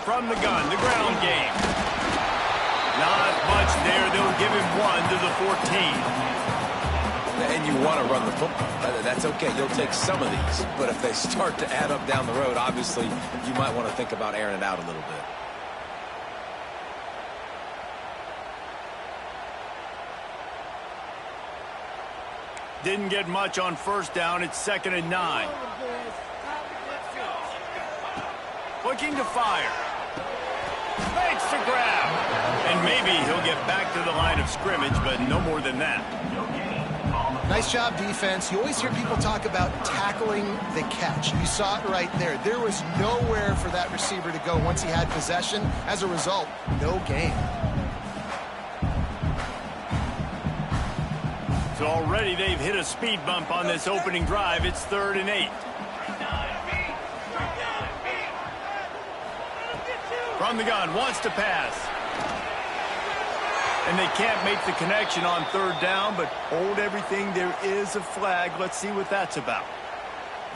From the gun, the ground game. Not much there. They'll give him 1 to the 14. And you want to run the football. That's okay. You'll take some of these. But if they start to add up down the road, obviously, you might want to think about airing it out a little bit. Didn't get much on first down. It's 2nd and 9. Looking to fire. Makes the grab. And maybe he'll get back to the line of scrimmage, but no more than that. Nice job, defense. You always hear people talk about tackling the catch. You saw it right there. There was nowhere for that receiver to go once he had possession. As a result, no gain. So already they've hit a speed bump on this opening drive. It's 3rd and 8. From the gun, wants to pass. And they can't make the connection on 3rd down, but hold everything. There is a flag. Let's see what that's about.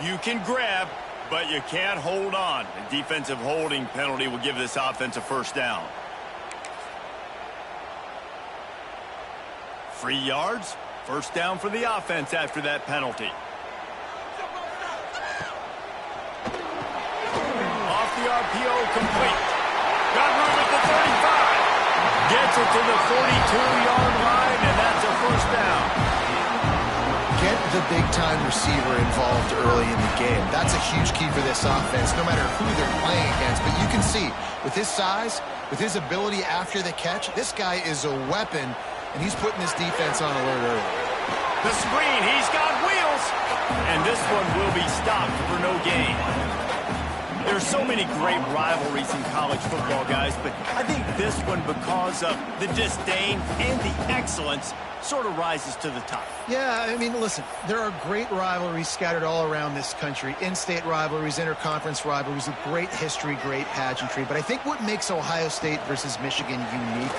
You can grab, but you can't hold on. A defensive holding penalty will give this offense a 1st down. 3 yards. 1st down for the offense after that penalty. Off the RPO, complete. Got room at the 35. Gets it to the 42-yard line, and that's a 1st down. Get the big-time receiver involved early in the game. That's a huge key for this offense, no matter who they're playing against. But you can see, with his size, with his ability after the catch, this guy is a weapon, and he's putting this defense on alert early. The screen, he's got wheels. And this one will be stopped for no gain. There's so many great rivalries in college football, guys, but I think this one, because of the disdain and the excellence, sort of rises to the top. Yeah, I mean, listen, there are great rivalries scattered all around this country. In-state rivalries, interconference rivalries with great history, great pageantry. But I think what makes Ohio State versus Michigan unique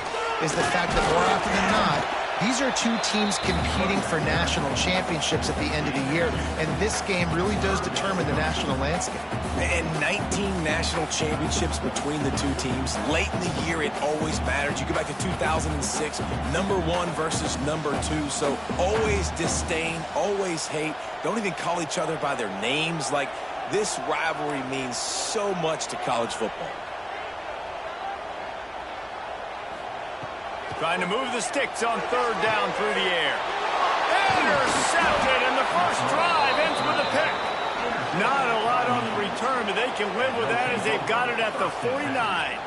is the fact that more often than not, these are two teams competing for national championships at the end of the year, and this game really does determine the national landscape. And 19 national championships between the two teams. Late in the year, it always mattered. You go back to 2006, number 1 versus number 2. So always disdain, always hate. Don't even call each other by their names. Like, this rivalry means so much to college football. Trying to move the sticks on 3rd down through the air. Intercepted, and the first drive ends with a pick. Not a lot on the return, but they can live with that as they've got it at the 49.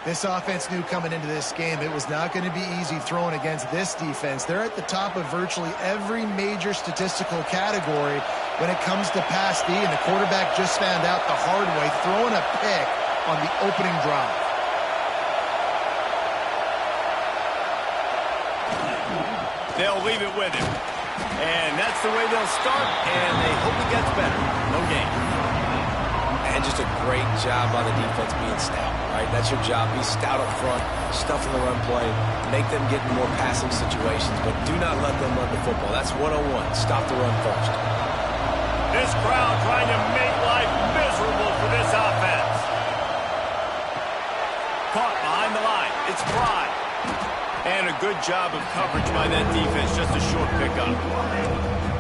This offense knew coming into this game it was not going to be easy throwing against this defense. They're at the top of virtually every major statistical category when it comes to pass D, and the quarterback just found out the hard way, throwing a pick on the opening drive. They'll leave it with him. And that's the way they'll start, and they hope it gets better. No gain. And just a great job by the defense being stout, right? That's your job. Be stout up front, stuff in the run play, make them get in more passing situations, but do not let them run the football. That's 101. Stop the run first. This crowd trying to make life miserable for this offense. Caught behind the line. It's Fry. And a good job of coverage by that defense. Just a short pickup.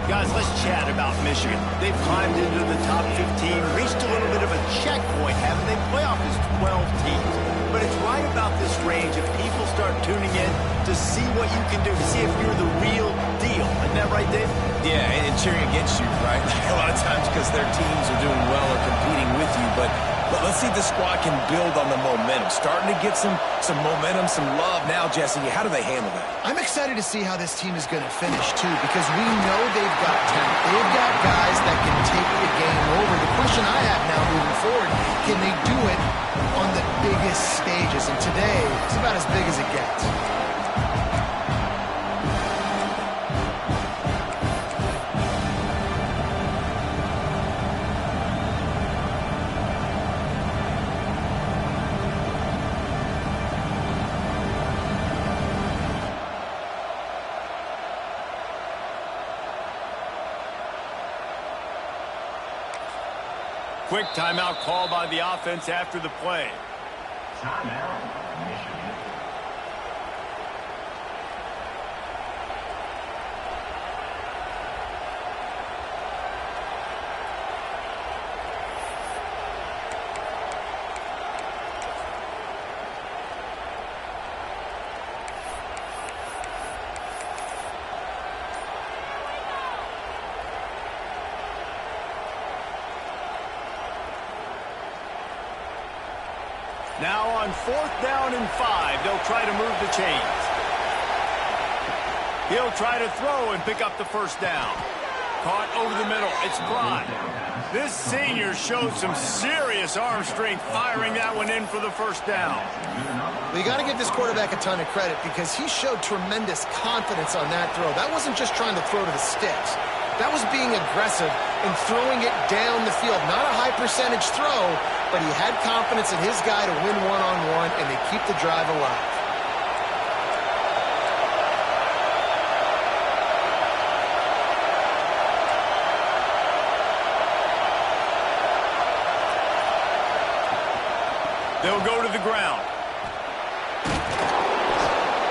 Guys, let's chat about Michigan. They've climbed into the top 15, reached a little bit of a checkpoint, haven't they? Playoff is 12 teams. But it's right about this range if people start tuning in to see what you can do, to see if you're the real deal. Isn't that right, Dave? Yeah, and cheering against you, right? A lot of times because their teams are doing well or competing with you, but let's see if the squad can build on the momentum. Starting to get some momentum, some love now, Jesse. How do they handle that? I'm excited to see how this team is going to finish, too, because we know they've got talent. They've got guys that can take the game over. The question I have now moving forward, can they do it on the biggest stages? And today, it's about as big as it gets. Quick timeout call by the offense after the play. Timeout, Michigan. Now on 4th down and 5, they'll try to move the chains. He'll try to throw and pick up the first down. Caught over the middle. It's Pride. This senior showed some serious arm strength firing that one in for the first down. Well, you got to give this quarterback a ton of credit because he showed tremendous confidence on that throw. That wasn't just trying to throw to the sticks. That was being aggressive and throwing it down the field. Not a high percentage throw, but he had confidence in his guy to win one-on-one, and they keep the drive alive. They'll go to the ground.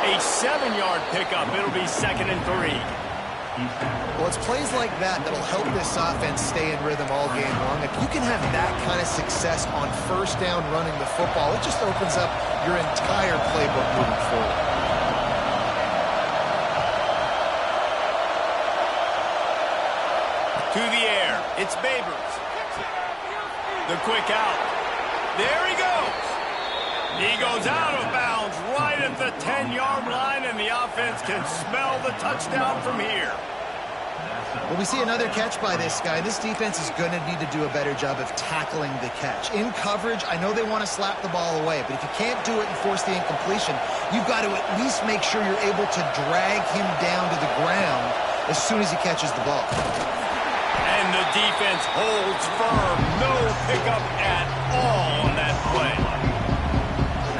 A 7-yard pickup. It'll be 2nd and 3. Well, it's plays like that that'll help this offense stay in rhythm all game long. If you can have that kind of success on first down running the football, it just opens up your entire playbook moving forward. To the air. It's Babers. The quick out. There he goes. He goes out of bounds right at the 10-yard line, and the offense can smell the touchdown from here. Well, we see another catch by this guy. This defense is going to need to do a better job of tackling the catch. In coverage, I know they want to slap the ball away, but if you can't do it and force the incompletion, you've got to at least make sure you're able to drag him down to the ground as soon as he catches the ball. And the defense holds firm. No pickup at all on that play.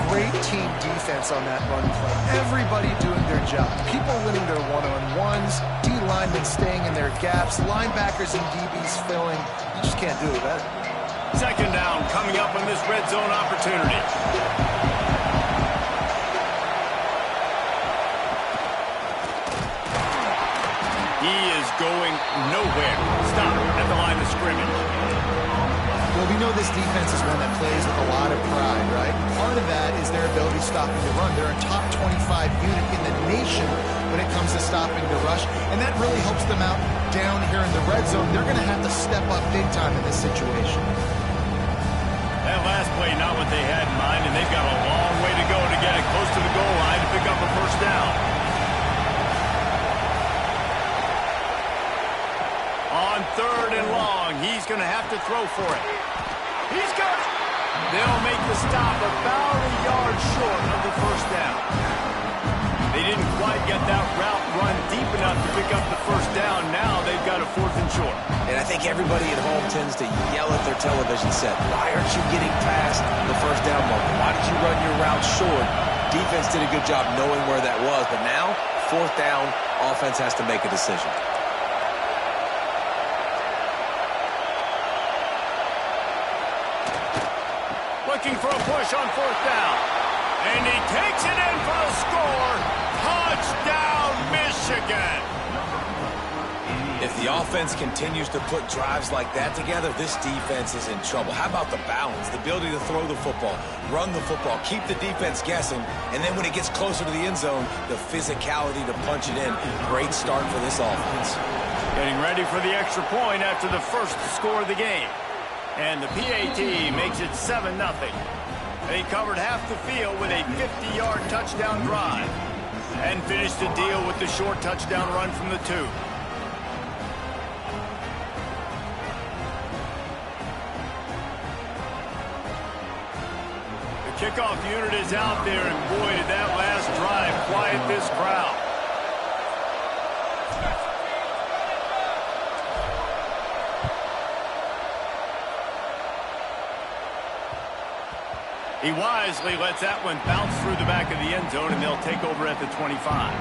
Great team defense on that run play. Everybody doing their job. People winning their one-on-ones, D-linemen staying in their gaps, linebackers and DBs filling. You just can't do it better. 2nd down coming up on this red zone opportunity. He is going nowhere. Stop at the line of scrimmage. Well, we know this defense is one that plays with a lot of pride, right? Part of that is their ability stopping the run. They're a top 25 unit in the nation when it comes to stopping the rush, and that really helps them out down here in the red zone. They're going to have to step up big time in this situation. That last play, not what they had in mind, and they've got a long way to go to get it close to the goal line to pick up a first down. On 3rd and long, he's going to have to throw for it. He's got it. They'll make the stop about a yard short of the first down. They didn't quite get that route run deep enough to pick up the first down. Now they've got a 4th and short. And I think everybody at home tends to yell at their television set. Why aren't you getting past the first down marker? Why did you run your route short? Defense did a good job knowing where that was. But now, 4th down, offense has to make a decision. Looking for a push on 4th down. And he takes it in for the score. Touchdown, Michigan. If the offense continues to put drives like that together, this defense is in trouble. How about the balance, the ability to throw the football, run the football, keep the defense guessing, and then when it gets closer to the end zone, the physicality to punch it in. Great start for this offense. Getting ready for the extra point after the first score of the game. And the PAT makes it 7-0. They covered half the field with a 50-yard touchdown drive and finished the deal with the short touchdown run from the 2. The kickoff unit is out there, and boy, did that last drive quiet this crowd. He wisely lets that one bounce through the back of the end zone, and they'll take over at the 25.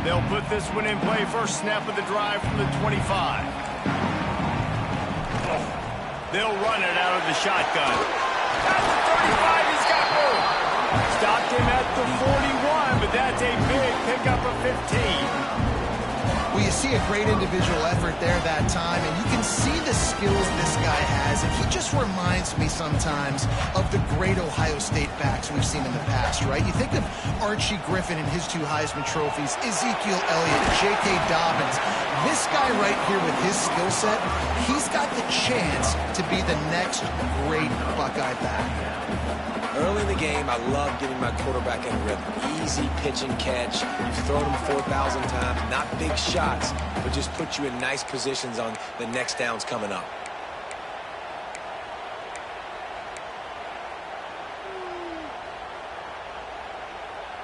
They'll put this one in play. First snap of the drive from the 25. They'll run it out of the shotgun. At the 35, he's got room. Stopped him at the 41, but that's a big pickup of 15. Well, you see a great individual effort there that time, and you can see the skills this guy has, and he just reminds me sometimes of the great Ohio State backs we've seen in the past, right? You think of Archie Griffin and his 2 Heisman trophies, Ezekiel Elliott, J.K. Dobbins. This guy right here with his skill set, he's got the chance to be the next great Buckeye back. Early in the game, I love getting my quarterback in a rhythm. Easy pitch and catch. You've thrown him 4,000 times. Not big shots, but just put you in nice positions on the next downs coming up.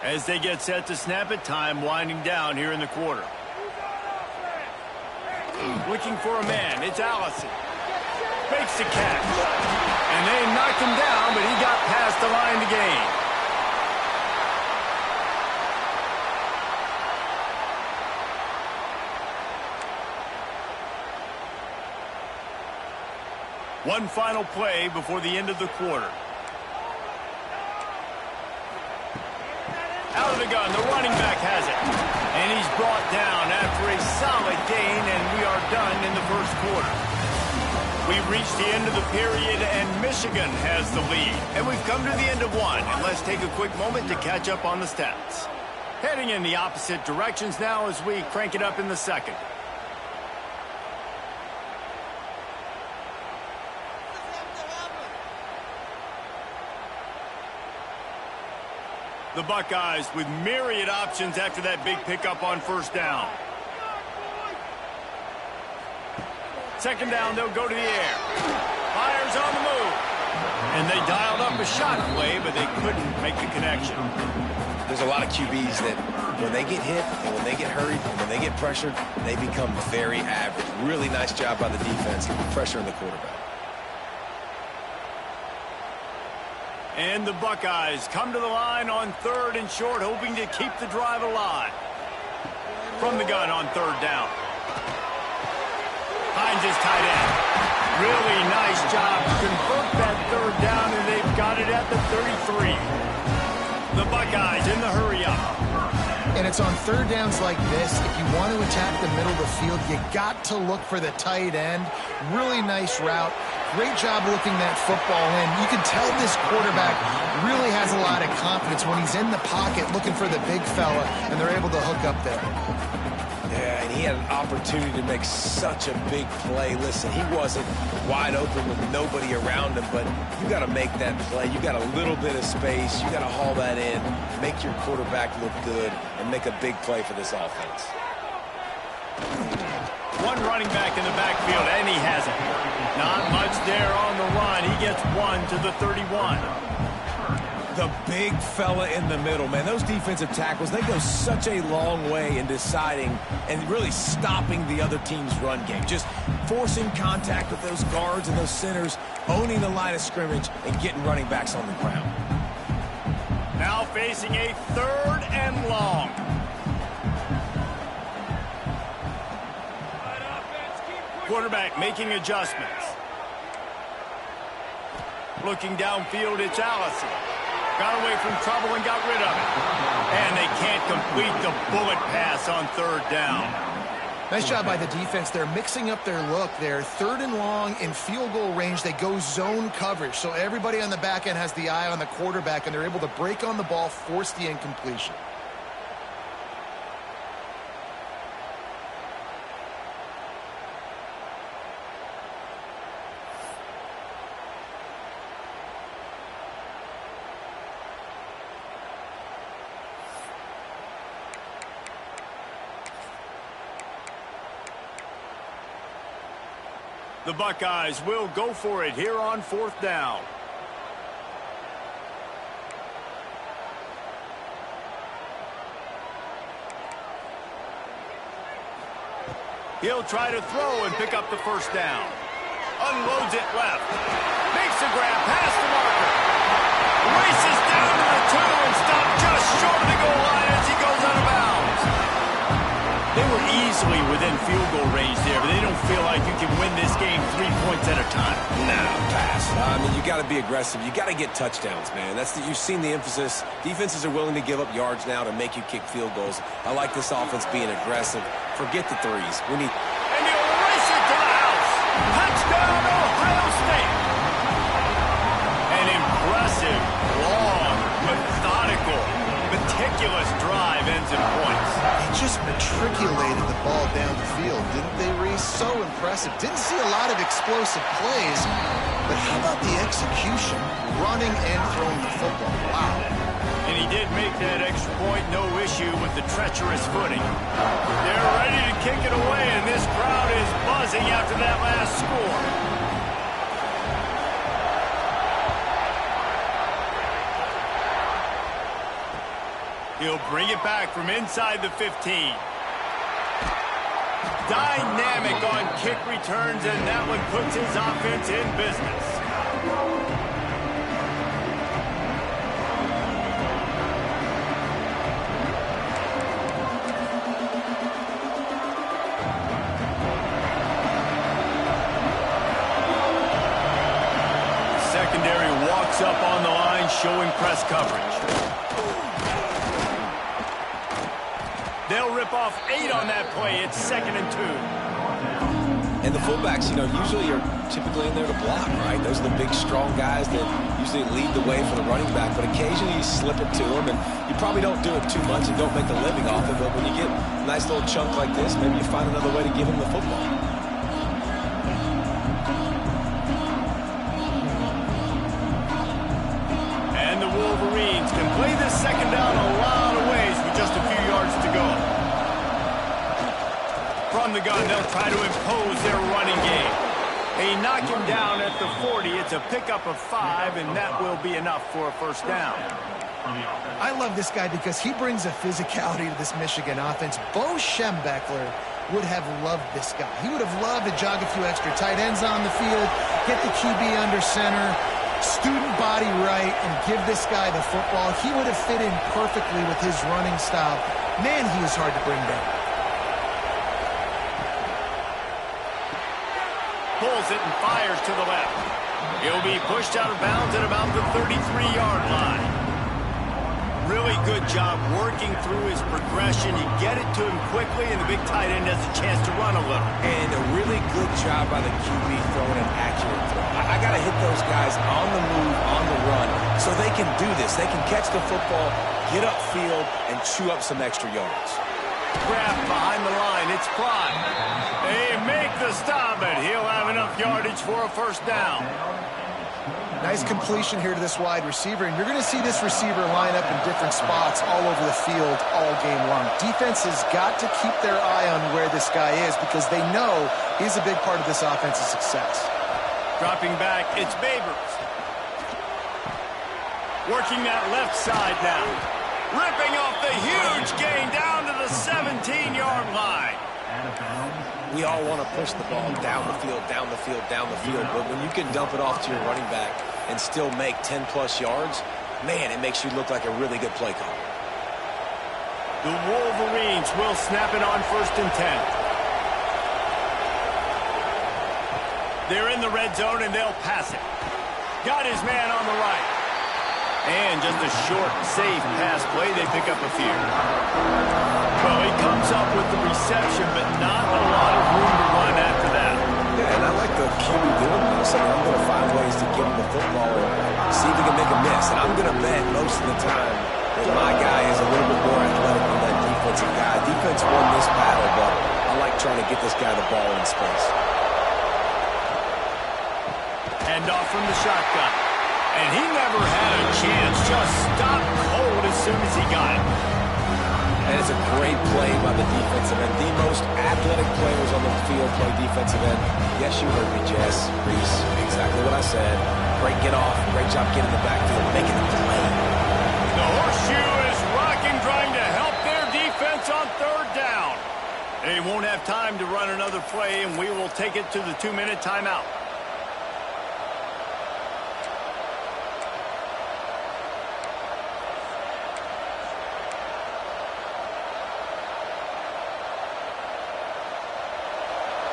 As they get set to snap it, time winding down here in the quarter. Looking for a man. It's Allison. Makes the catch. And they knocked him down, but he got past the line to gain. One final play before the end of the quarter. Out of the gun, the running back has it. And he's brought down after a solid gain, and we are done in the first quarter. We've reached the end of the period, and Michigan has the lead. And we've come to the end of one, and let's take a quick moment to catch up on the stats. Heading in the opposite directions now as we crank it up in the second. The Buckeyes with myriad options after that big pickup on first down. Second down, they'll go to the air. Fires on the move. And they dialed up a shot play, but they couldn't make the connection. There's a lot of QBs that when they get hit and when they get hurried and when they get pressured, they become very average. Really nice job by the defense, pressuring the quarterback. And the Buckeyes come to the line on 3rd and short, hoping to keep the drive alive. From the gun on 3rd down. Finds his tight end. Really nice job to convert that 3rd down, and they've got it at the 33. The Buckeyes in the hurry up. And it's on 3rd downs like this. If you want to attack the middle of the field, you got to look for the tight end. Really nice route. Great job looking that football in. You can tell this quarterback really has a lot of confidence when he's in the pocket looking for the big fella, and they're able to hook up there. Yeah, and he had an opportunity to make such a big play. Listen, he wasn't wide open with nobody around him, but you got to make that play. You got a little bit of space. You got to haul that in, make your quarterback look good, and make a big play for this offense. One running back in the backfield, and he has it. Not much there on the run. He gets one to the 31. The big fella in the middle, man. Those defensive tackles, they go such a long way in deciding and really stopping the other team's run game. Just forcing contact with those guards and those centers, owning the line of scrimmage, and getting running backs on the ground. Now facing a 3rd and long. Quarterback making adjustments. Looking downfield, it's Allison. Got away from trouble and got rid of it. And they can't complete the bullet pass on 3rd down. Nice job by the defense. They're mixing up their look there. 3rd and long in field goal range. They go zone coverage. So everybody on the back end has the eye on the quarterback, and they're able to break on the ball, force the incompletion. The Buckeyes will go for it here on 4th down. He'll try to throw and pick up the first down. Unloads it left. Makes a grab past the marker. Races down to the 2 and stopped just short of the goal line as he goes out of bounds. within field goal range there, but they don't feel like you can win this game 3 points at a time. No, pass. I mean, you got to be aggressive. You got to get touchdowns, man. You've seen the emphasis. Defenses are willing to give up yards now to make you kick field goals. I like this offense being aggressive. Forget the threes. We need... And he'll race it to the house. Touchdown, Ohio State. An impressive, long, methodical, meticulous drive ends in points. They just matriculated the ball down the field, didn't they, Reese? So impressive. Didn't see a lot of explosive plays, but how about the execution, running and throwing the football? Wow. And he did make that extra point, no issue with the treacherous footing. They're ready to kick it away, and this crowd is buzzing after that last score. He'll bring it back from inside the 15. Dynamic on kick returns, and that one puts his offense in business. Secondary walks up on the line, showing press coverage. They'll rip off 8 on that play. It's 2nd and 2. And the fullbacks, usually are typically in there to block, right? Those are the big, strong guys that usually lead the way for the running back. But occasionally you slip it to them, and you probably don't do it too much and don't make a living off it. But when you get a nice little chunk like this, maybe you find another way to give them the football. And the Wolverines can play this second down a lot of ways with just a few yards to go. From the gun, they'll try to impose their running game. They knock him down at the 40. It's a pickup of 5, and that will be enough for a first down. I love this guy because he brings a physicality to this Michigan offense. Bo Schembechler would have loved this guy. He would have loved to jog a few extra tight ends on the field, get the QB under center, student body right, and give this guy the football. He would have fit in perfectly with his running style. Man, he was hard to bring down. Pulls it and fires to the left. He'll be pushed out of bounds at about the 33-yard line. Really good job working through his progression. You get it to him quickly, and the big tight end has a chance to run a little. And a really good job by the QB throwing an accurate throw. I got to hit those guys on the move, on the run, so they can do this. They can catch the football, get upfield, and chew up some extra yards. Grab behind the line. It's Prime. They make the stop, and he'll have enough yardage for a first down. Nice completion here to this wide receiver, and you're going to see this receiver line up in different spots all over the field all game long. Defense has got to keep their eye on where this guy is because they know he's a big part of this offense's success. Dropping back, it's Babers. Working that left side now. Ripping off the huge gain down to the 17-yard line. We all want to push the ball down the field, down the field, down the field. But when you can dump it off to your running back and still make 10-plus yards, man, it makes you look like a really good play call. The Wolverines will snap it on 1st and 10. They're in the red zone, and they'll pass it. Got his man on the right. And just a short, safe pass play. They pick up a few. Well, he comes up with the reception, but not a lot of room to run after that. Yeah, and I like the QB doing this. I mean, I'm going to find ways to give him the football and see if he can make a miss. And I'm going to bet most of the time that my guy is a little bit more athletic than that defensive guy. Defense won this battle, but I like trying to get this guy the ball in space. Hand off from the shotgun. And he never had a chance. Just stopped cold as soon as he got it. And it's a great play by the defensive end. The most athletic players on the field play defensive end. Yes, you heard me, Jess, Reese. Exactly what I said. Great get off. Great job getting in the backfield, making the play. The horseshoe is rocking, trying to help their defense on 3rd down. They won't have time to run another play, and we will take it to the 2-minute timeout.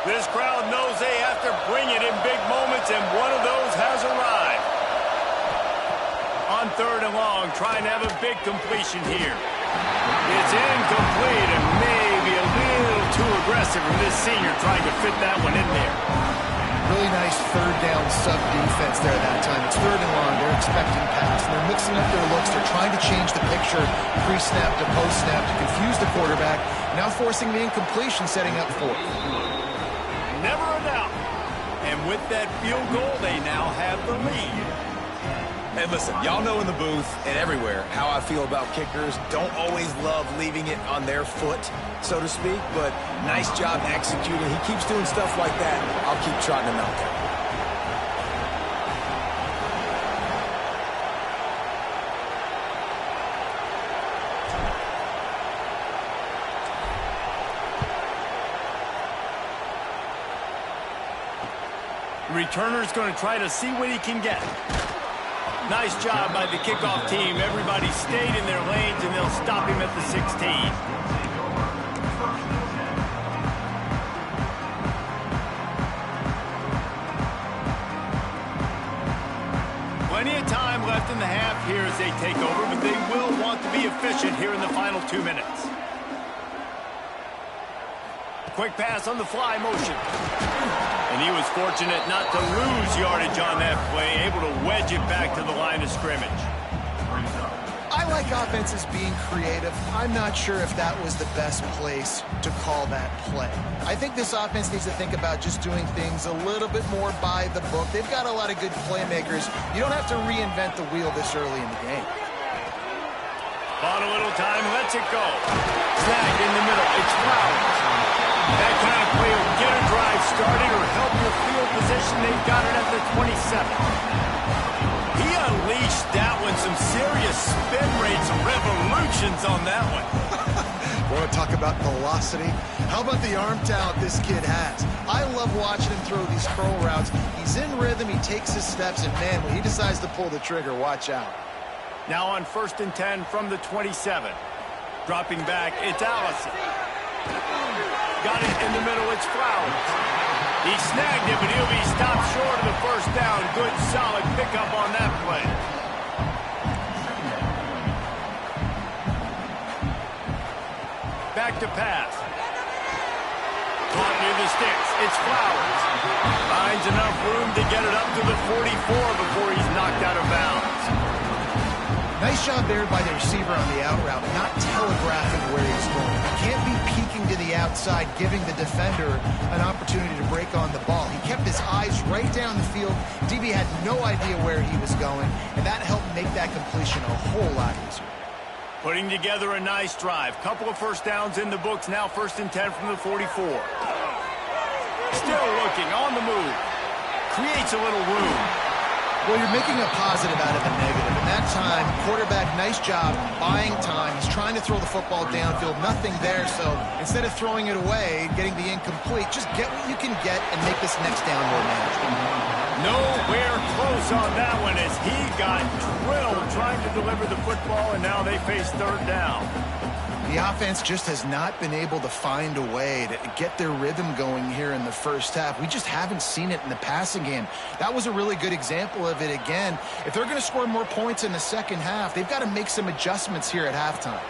This crowd knows they have to bring it in big moments, and one of those has arrived. On 3rd and long, trying to have a big completion here. It's incomplete and maybe a little too aggressive from this senior trying to fit that one in there. Really nice 3rd down sub-defense there that time. It's 3rd and long. They're expecting pass, and they're mixing up their looks. They're trying to change the picture pre-snap to post-snap to confuse the quarterback, now forcing the incompletion, setting up 4th. Never a doubt. And with that field goal, they now have the lead. And listen, y'all know in the booth and everywhere how I feel about kickers. Don't always love leaving it on their foot, so to speak, but nice job executing. He keeps doing stuff like that. I'll keep trotting him out there. Returner's going to try to see what he can get. Nice job by the kickoff team. Everybody stayed in their lanes, and they'll stop him at the 16. Plenty of time left in the half here as they take over, but they will want to be efficient here in the final 2 minutes. Quick pass on the fly motion. And he was fortunate not to lose yardage on that play, able to wedge it back to the line of scrimmage. I like offenses being creative. I'm not sure if that was the best place to call that play. I think this offense needs to think about just doing things a little bit more by the book. They've got a lot of good playmakers. You don't have to reinvent the wheel this early in the game. On a little time, lets it go. Snagged in the middle. It's Flowers. That kind of play will get a drive started or help your field position. They've got it at the 27. He unleashed that one. Some serious spin rates, revolutions on that one. Want to talk about velocity? How about the arm talent this kid has? I love watching him throw these curl routes. He's in rhythm. He takes his steps, and man, when he decides to pull the trigger, watch out. Now on 1st and 10 from the 27. Dropping back, it's Allison. Got it in the middle, it's Flowers. He snagged it, but he'll be stopped short of the 1st down. Good, solid pickup on that play. Back to pass. Caught near the sticks, it's Flowers. Finds enough room to get it up to the 44 before he's knocked out of bounds. Nice job there by the receiver on the out route, not telegraphing where he's going. He can't be peeking to the outside, giving the defender an opportunity to break on the ball. He kept his eyes right down the field. DB had no idea where he was going, and that helped make that completion a whole lot easier. Putting together a nice drive. Couple of 1st downs in the books. Now 1st and 10 from the 44. Still looking on the move. Creates a little room. Well, you're making a positive out of a negative. In that time, quarterback, nice job, buying time. He's trying to throw the football downfield. Nothing there, so instead of throwing it away, getting the incomplete, just get what you can get and make this next down more manageable. Nowhere close on that one as he got drilled trying to deliver the football, and now they face 3rd down. The offense just has not been able to find a way to get their rhythm going here in the 1st half. We just haven't seen it in the passing game. That was a really good example of it again. If they're going to score more points in the 2nd half, they've got to make some adjustments here at halftime.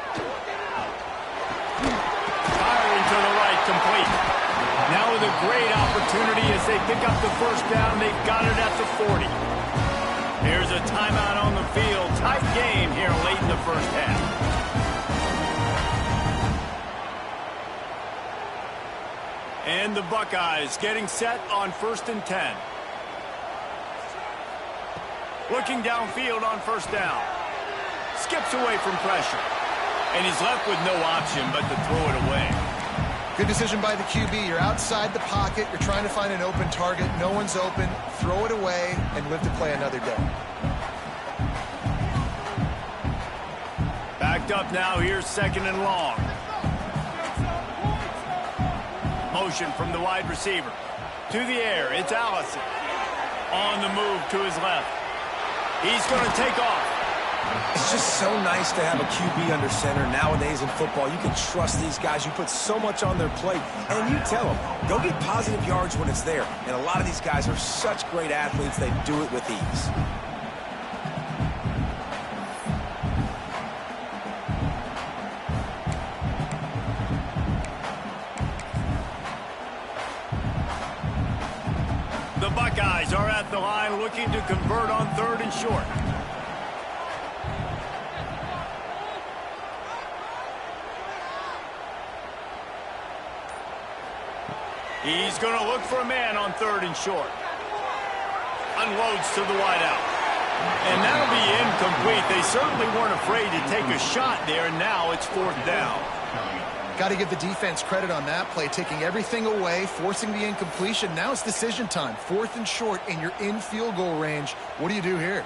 Firing to the right, complete. Now with a great opportunity as they pick up the 1st down. They've got it at the 40. Here's a timeout on the field. Tight game here late in the 1st half. And the Buckeyes getting set on 1st and 10. Looking downfield on 1st down. Skips away from pressure. And he's left with no option but to throw it away. Good decision by the QB. You're outside the pocket. You're trying to find an open target. No one's open. Throw it away and live to play another day. Backed up now. Here's 2nd and long. Motion from the wide receiver. To the air, it's Allison. On the move to his left. He's going to take off. It's just so nice to have a QB under center. Nowadays in football, you can trust these guys. You put so much on their plate, and you tell them, go get positive yards when it's there. And a lot of these guys are such great athletes, they do it with ease. The Buckeyes are at the line looking to convert on 3rd and short. He's going to look for a man on 3rd and short. Unloads to the wideout. And that'll be incomplete. They certainly weren't afraid to take a shot there, and now it's 4th down. Got to give the defense credit on that play, taking everything away, forcing the incompletion. Now it's decision time. 4th and short, and you're in field goal range. What do you do here?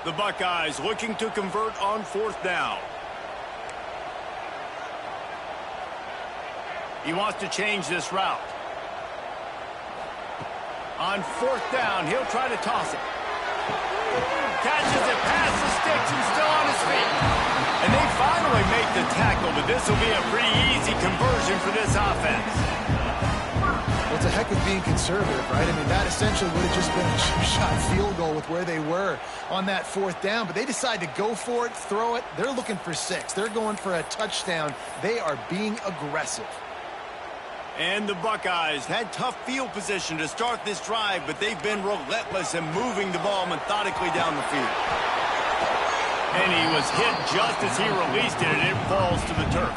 The Buckeyes looking to convert on 4th down. He wants to change this route. On 4th down, he'll try to toss it. Catches it past the sticks and still on his feet. And they finally make the tackle, but this will be a pretty easy conversion for this offense. Well, it's a heck of being conservative, right? I mean, that essentially would have just been a shot field goal with where they were on that 4th down, but they decide to go for it, throw it. They're looking for 6. They're going for a touchdown. They are being aggressive. And the Buckeyes had tough field position to start this drive, but they've been relentless in moving the ball methodically down the field. And he was hit just as he released it, and it falls to the turf.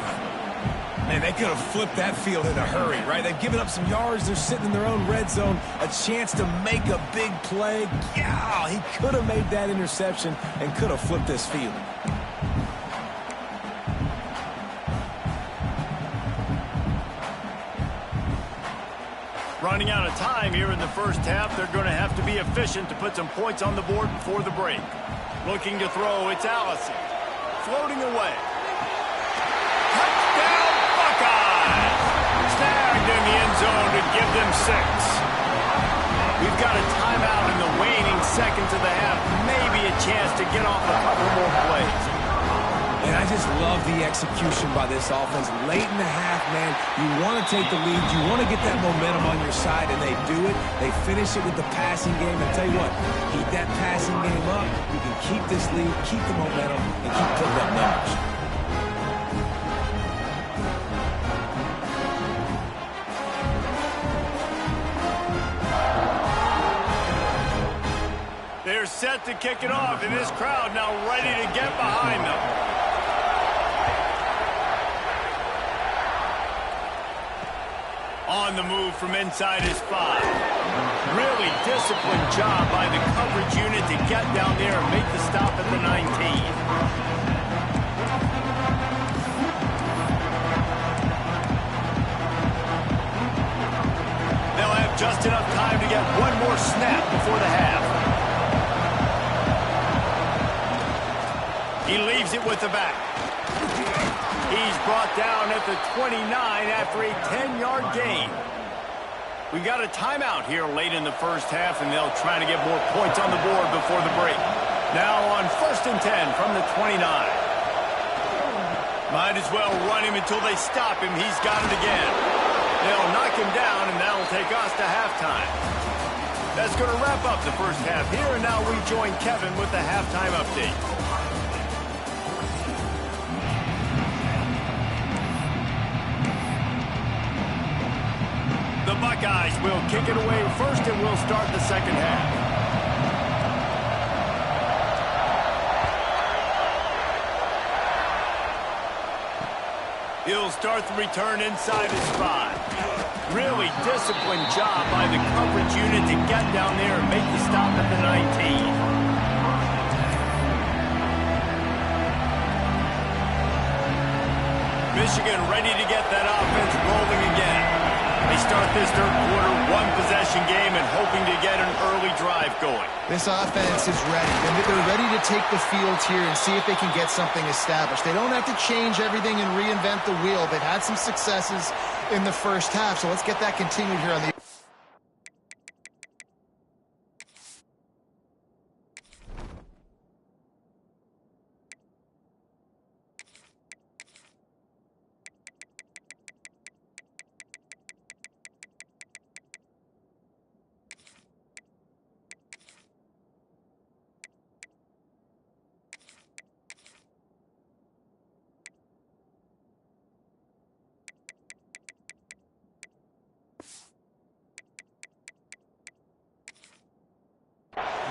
Man, they could have flipped that field in a hurry, right? They've given up some yards. They're sitting in their own red zone. A chance to make a big play. Yeah, he could have made that interception and could have flipped this field. Running out of time here in the first half. They're going to have to be efficient to put some points on the board before the break. Looking to throw, it's Allison. Floating away. Touchdown, Buckeyes! Snagged in the end zone to give them 6. We've got a timeout in the waning seconds of the half. Maybe a chance to get off a couple more plays. And I just love the execution by this offense. Late in the half, man, you want to take the lead. You want to get that momentum on your side, and they do it. They finish it with the passing game. And tell you what, keep that passing game up. You can keep this lead, keep the momentum, and keep putting up numbers. They're set to kick it off, and this crowd now ready to get behind them. On the move from inside his 5. Really disciplined job by the coverage unit to get down there and make the stop at the 19. They'll have just enough time to get one more snap before the half. He leaves it with the back. He's brought down at the 29 after a 10-yard gain. We got a timeout here late in the first half, and they'll try to get more points on the board before the break. Now on 1st and 10 from the 29. Might as well run him until they stop him. He's got it again. They'll knock him down, and that'll take us to halftime. That's going to wrap up the first half here, and now we join Kevin with the halftime update. The Buckeyes will kick it away first, and we'll start the second half. He'll start the return inside his 5. Really disciplined job by the coverage unit to get down there and make the stop at the 19. Michigan ready to get that offense rolling again. They start this third quarter one-possession game and hoping to get an early drive going. This offense is ready. They're ready to take the field here and see if they can get something established. They don't have to change everything and reinvent the wheel. They've had some successes in the first half, so let's get that continued here on the...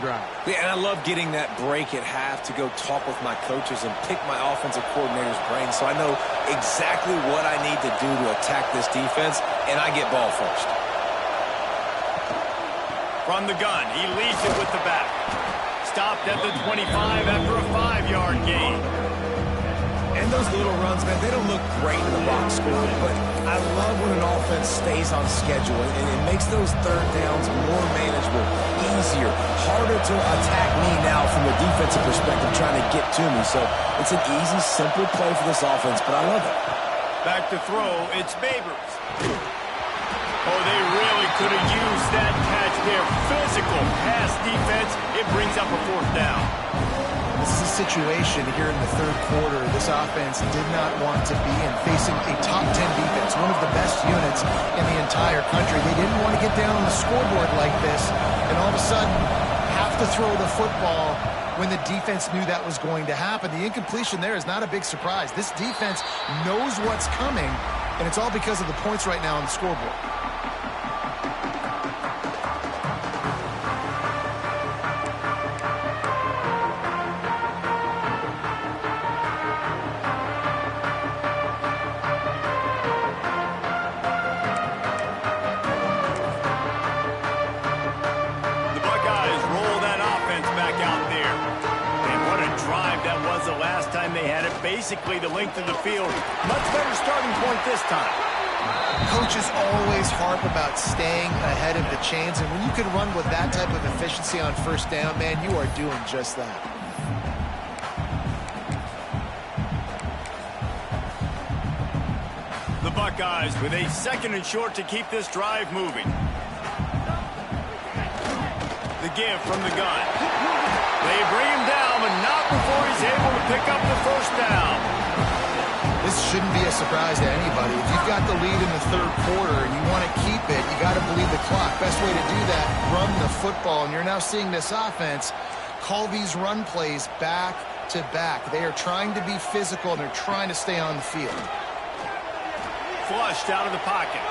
drive. Yeah, and I love getting that break at half to go talk with my coaches and pick my offensive coordinator's brain so I know exactly what I need to do to attack this defense, and I get ball first. From the gun, he leads it with the back. Stopped at the 25 after a 5-yard gain. And those little runs, man, they don't look great in the box score, but I love when an offense stays on schedule, and it makes those third downs more manageable, easier, harder to attack me now from a defensive perspective trying to get to me. So it's an easy, simple play for this offense, but I love it. Back to throw, it's Babers. Oh, they really could have used that catch there. Physical pass defense, it brings up a 4th down. This is a situation here in the third quarter this offense did not want to be in, facing a top 10 defense, one of the best units in the entire country. They didn't want to get down on the scoreboard like this and all of a sudden have to throw the football when the defense knew that was going to happen. The incompletion there is not a big surprise. This defense knows what's coming, and it's all because of the points right now on the scoreboard. Basically the length of the field. Much better starting point this time. Coaches always harp about staying ahead of the chains, and when you can run with that type of efficiency on 1st down, man, you are doing just that. The Buckeyes with a 2nd and short to keep this drive moving. The give from the gun. They bring him down, but not before he's able to pick up the 1st down. This shouldn't be a surprise to anybody. If you've got the lead in the third quarter and you want to keep it, you got to believe the clock. Best way to do that, run the football. And you're now seeing this offense call these run plays back to back. They are trying to be physical, and they're trying to stay on the field. Flushed out of the pocket.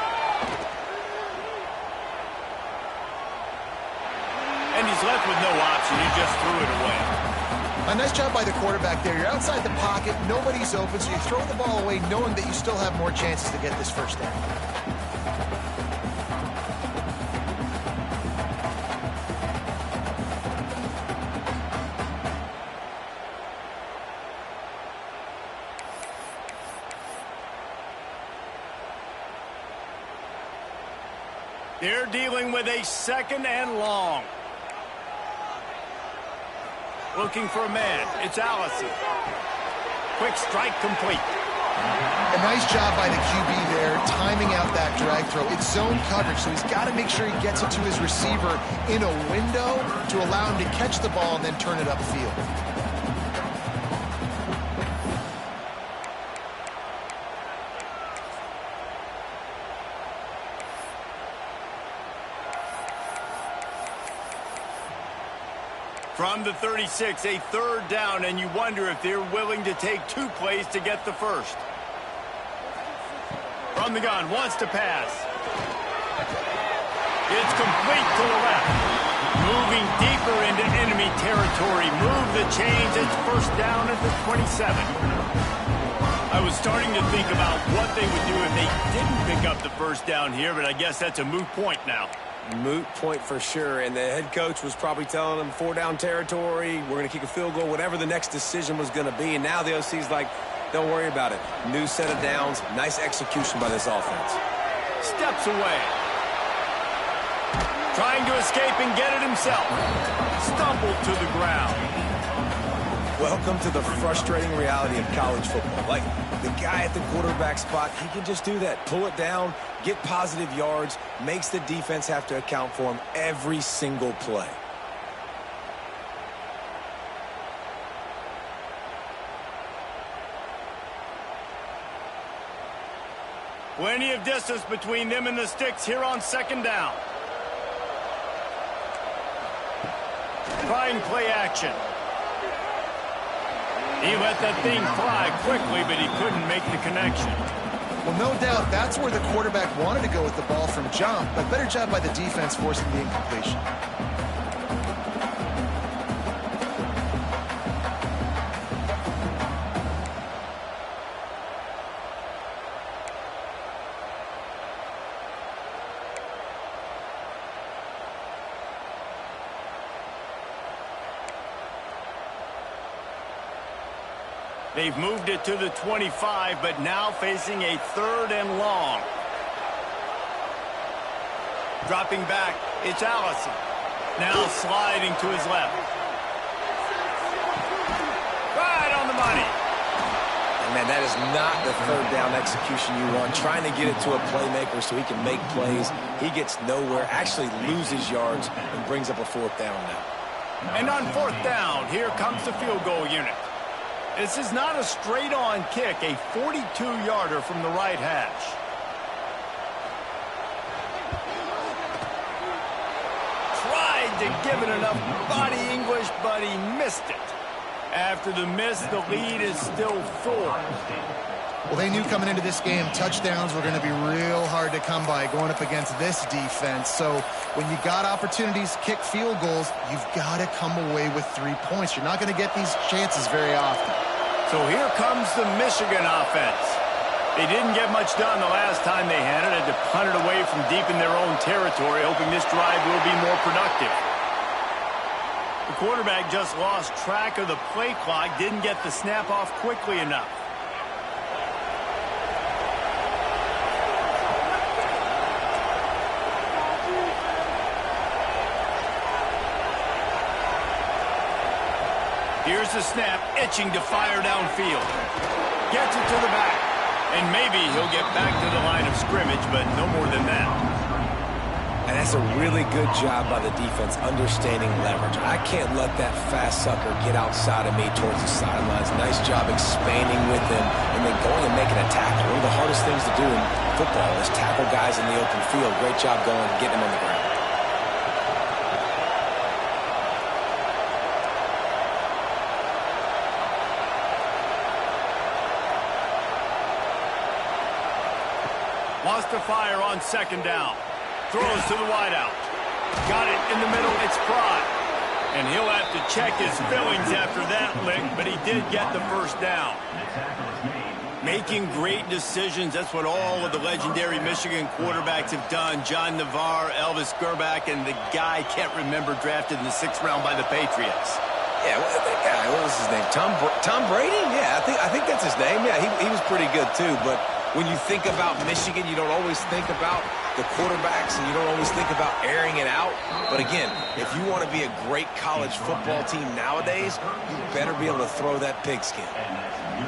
And he's left with no option. He just threw it away. A nice job by the quarterback there. You're outside the pocket. Nobody's open, so you throw the ball away knowing that you still have more chances to get this 1st down. They're dealing with a 2nd and long. Looking for a man. It's Allison. Quick strike complete. A nice job by the QB there, timing out that drag throw. It's zone coverage, so he's got to make sure he gets it to his receiver in a window to allow him to catch the ball and then turn it upfield. From the 36, a 3rd down, and you wonder if they're willing to take 2 plays to get the 1st. From the gun, wants to pass. It's complete to the left. Moving deeper into enemy territory. Move the chains. It's 1st down at the 27. I was starting to think about what they would do if they didn't pick up the 1st down here, but I guess that's a moot point now. Moot point for sure, and the head coach was probably telling them 4-down territory, we're going to kick a field goal, whatever the next decision was going to be, and now the OC's like, don't worry about it. New set of downs, nice execution by this offense. Steps away. Trying to escape and get it himself. Stumbled to the ground. Welcome to the frustrating reality of college football. Like, the guy at the quarterback spot, he can just do that. Pull it down, get positive yards, makes the defense have to account for him every single play. Plenty of distance between them and the sticks here on 2nd down. Trying play action. He let that thing fly quickly, but he couldn't make the connection. Well, no doubt that's where the quarterback wanted to go with the ball from jump, but better job by the defense forcing the incompletion. They've moved it to the 25, but now facing a 3rd and long. Dropping back, it's Allison. Now sliding to his left. Right on the money. And man, that is not the 3rd down execution you want. Trying to get it to a playmaker so he can make plays. He gets nowhere, actually loses yards, and brings up a 4th down now. And on 4th down, here comes the field goal unit. This is not a straight-on kick, a 42-yarder from the right hash. Tried to give it enough body English, but he missed it. After the miss, the lead is still 4. Well, they knew coming into this game touchdowns were going to be real hard to come by going up against this defense. So when you got opportunities to kick field goals, you've got to come away with 3 points. You're not going to get these chances very often. So here comes the Michigan offense. They didn't get much done the last time they had it. Had to punt it away from deep in their own territory, hoping this drive will be more productive. The quarterback just lost track of the play clock, didn't get the snap off quickly enough. Here's the snap, itching to fire downfield. Gets it to the back. And maybe he'll get back to the line of scrimmage, but no more than that. And that's a really good job by the defense understanding leverage. I can't let that fast sucker get outside of me towards the sidelines. Nice job expanding with him and then going and making a tackle. One of the hardest things to do in football is tackle guys in the open field. Great job going and getting them on the ground. Wants to fire on 2nd down. Throws to the wideout. Got it in the middle. It's Fry. And he'll have to check his fillings after that lick, but he did get the 1st down. Making great decisions. That's what all of the legendary Michigan quarterbacks have done. John Navarre, Elvis Gerbach, and the guy I can't remember drafted in the 6th round by the Patriots. Yeah, what was his name? Tom Brady? Yeah, I think that's his name. Yeah, he was pretty good too, but when you think about Michigan, you don't always think about the quarterbacks, and you don't always think about airing it out. But again, if you want to be a great college football team nowadays, you better be able to throw that pigskin.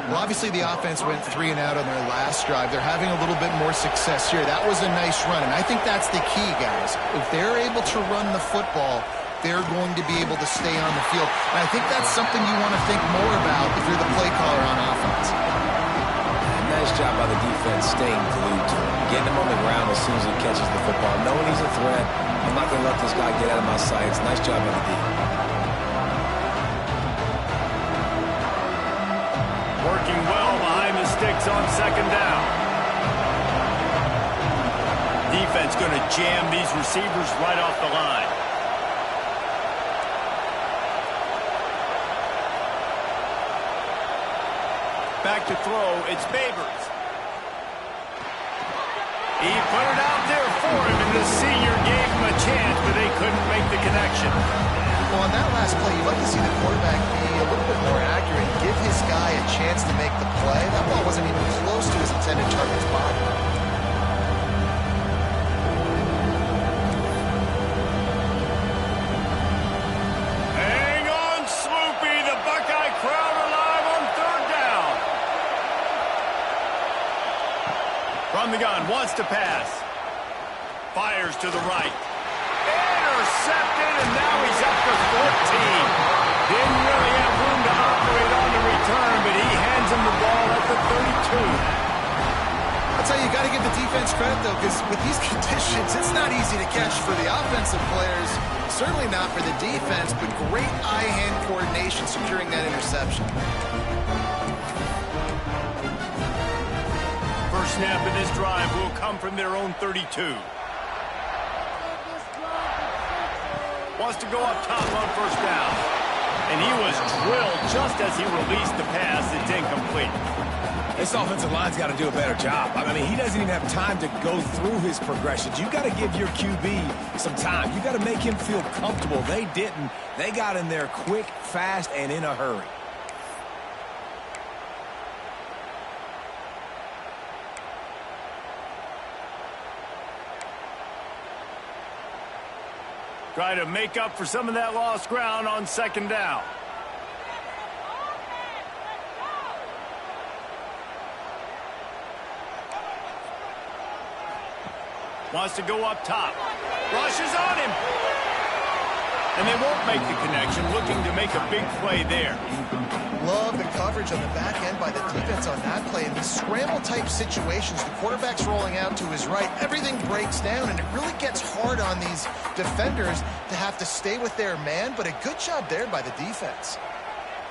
Well, obviously the offense went 3 and out on their last drive. They're having a little bit more success here. That was a nice run, and I think that's the key, guys. If they're able to run the football, they're going to be able to stay on the field. And I think that's something you want to think more about if you're the play caller on offense. Nice job by the defense staying glued to him, getting him on the ground as soon as he catches the football, knowing he's a threat. I'm not going to let this guy get out of my sights. Nice job by the defense. Working well behind the sticks on 2nd down. Defense going to jam these receivers right off the line. Back to throw, it's Babers. He put it out there for him, and the senior gave him a chance, but they couldn't make the connection. Well, on that last play, you'd like to see the quarterback be a little bit more accurate, give his guy a chance to make the play. That ball wasn't even close to his intended target's body. Hang on, Sloopy, the Buckeye crowd alive on 3rd down. From the gun, wants to pass. Fires to the right. Intercepted, and now he's up to 14. Didn't really have room to operate on the return, but he hands him the ball at the 32. I'll tell you, you got to give the defense credit, though, because with these conditions, it's not easy to catch for the offensive players. Certainly not for the defense, but great eye-hand coordination securing that interception. First snap of this drive will come from their own 32. Wants to go up top on 1st down. And he was drilled just as he released the pass. It's incomplete. This offensive line's got to do a better job. I mean, he doesn't even have time to go through his progressions. You got to give your QB some time. You got to make him feel comfortable. They didn't. They got in there quick, fast, and in a hurry. Try to make up for some of that lost ground on second down. Wants to go up top. Rushes on him. And they won't make the connection, looking to make a big play there. Love the coverage on the back end by the defense on that play. In these scramble-type situations, the quarterback's rolling out to his right. Everything breaks down, and it really gets hard on these defenders to have to stay with their man, but a good job there by the defense.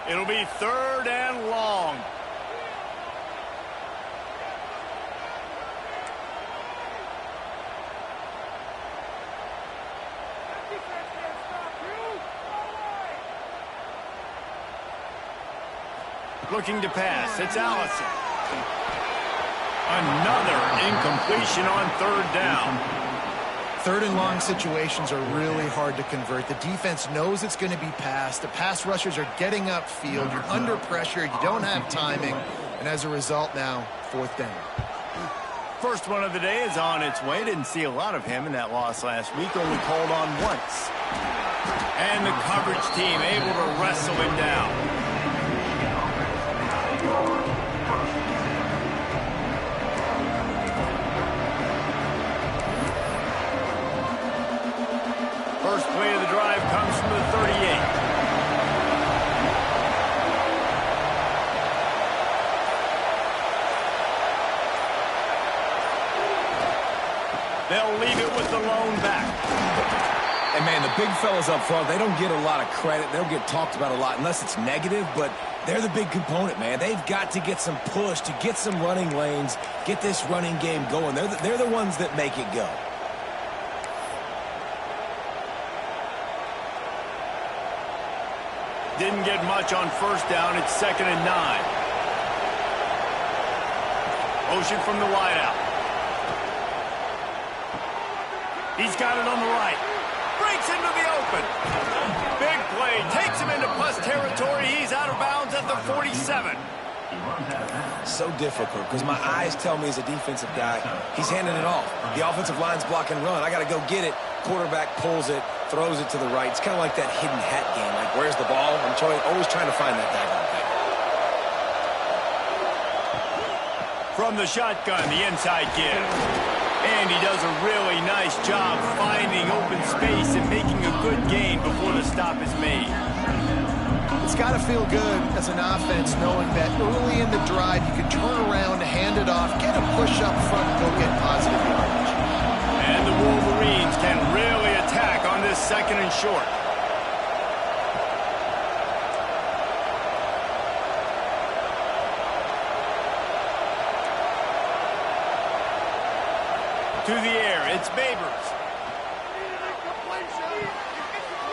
It'll be 3rd and long. Looking to pass. It's Allison. Another incompletion on 3rd down. 3rd and long situations are really hard to convert. The defense knows it's going to be passed. The pass rushers are getting upfield. You're under pressure. You don't have timing. And as a result now, 4th down. First one of the day is on its way. Didn't see a lot of him in that loss last week. Only called on once. And the coverage team able to wrestle him down. First play of the drive comes from the 38. They'll leave it with the lone back. And, man, the big fellas up front, they don't get a lot of credit. They don't get talked about a lot unless it's negative, but they're the big component, man. They've got to get some push, to get some running lanes, get this running game going. They're the ones that make it go. Didn't get much on 1st down. It's 2nd and 9. Motion from the wideout. He's got it on the right. Breaks into the open. Big play. Takes him into plus territory. He's out of bounds at the 47. So difficult because my eyes tell me as a defensive guy, he's handing it off. The offensive line's block and run. I got to go get it. Quarterback pulls it, throws it to the right. It's kind of like that hidden hat game. Like, where's the ball? I'm always trying to find that daggone thing. From the shotgun, the inside give. And he does a really nice job finding open space and making a good gain before the stop is made. It's got to feel good as an offense knowing that early in the drive you can turn around, hand it off, get a push up front, and go get positive yardage. And the Wolverines can really attack on this 2nd and short. To the air, it's Babers.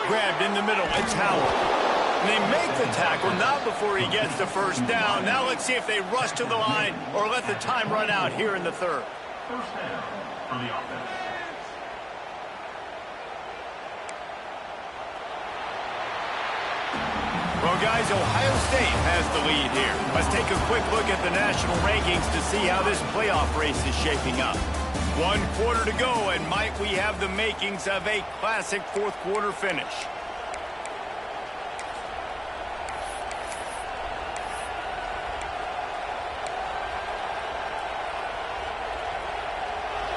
Grabbed in the middle, it's Howard. And they make the tackle, not before he gets the 1st down. Now let's see if they rush to the line or let the time run out here in the 3rd. 1st down for the offense. Well, guys, Ohio State has the lead here. Let's take a quick look at the national rankings to see how this playoff race is shaping up. 1 quarter to go, and might we have the makings of a classic 4th quarter finish.